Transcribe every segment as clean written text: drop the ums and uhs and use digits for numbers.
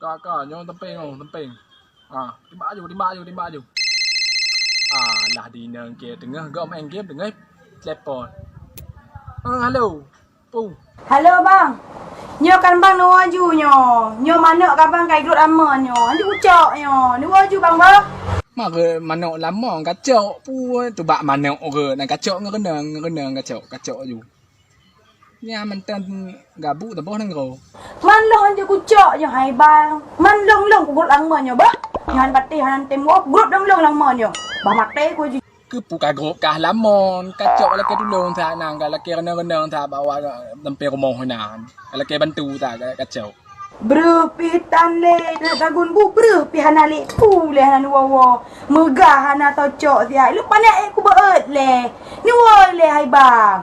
Kak, nyo temping oh, temping. Timba aju. Lah di nang kia tengah gom main game tengah telepon. Halo. Pu. Halo bang. Nyo kan bang nu aju nyo. Nyo mana kan bang kai grut ama nyo. Aju ucok nyo. Nu aju bang ba. Mare manok lama kacok pu tu bak manok ke nak kacok ngerenang kacok aju. Nya mantan gabu teboh nang ro. Man long aju ucok nyo hai bang. Man long ku grut ama nyo ba. Nyan pati hanan temo grut long lama nyo. Ba mate ku aju. Cứ pu ka grup ka lamon kacok la ke tulung tha nang ka la ke renang tha bawa tempe romoh na. La ke bantu tha kacok. Bro pitan le nak tagun bu bro pi hanali pu le hanan wawo. Megah hana tocok sia. Lu panek ku beut le. Ni wo le hai bang.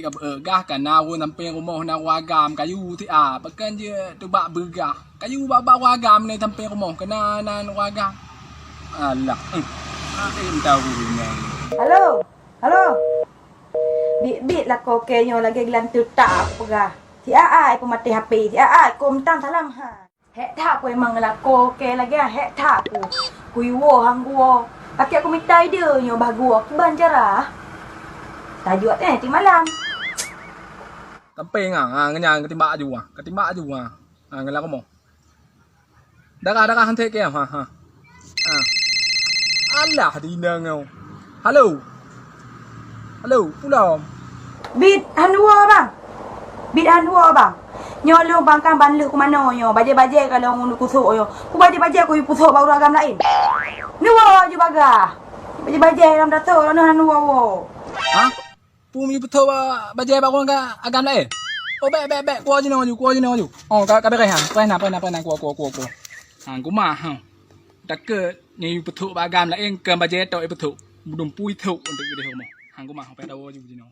กับgah kan nawu tempe romoh na wagam kayu ti pakan je tu bak bergah. Kayu bak wagam ni tempe romoh kena nan wagam. Alah. Tahu ni. Halo. Bit lah kau kenyo lagi gelan tu tak pegah. Si ai pun mati HP. Si ai kom tang salam ha. Hek tak ku emang lah kau ke lagi hek tak ku. Ku wo hang wo. Pakai aku minta dia nyo bagu aku banjara. Tajuk ti malam. Temping ngenyang ketimba aju ngela ko mo. Darah hante ke ha. Alah di nang. Halo, pulau. Bit hanwa bang. Nyo lu bang kan ban lu ku mano nyo. Baje kalau ngunu kusuk yo. Ku baje ku pusuk baru agam lain. Ni wo je baga. Baje dalam dato no hanwa wo. Pumi betul baje ba orang agam lain. Oh bek kuo je no aju. Oh ka be kai hang. Pernah kuo. Hang ku mah ha. Tak ke ni betul ba agam lain ke baje tok betul. Mudum pui thuk untuk dia mo. Hang ku mah pe dawo ju je no.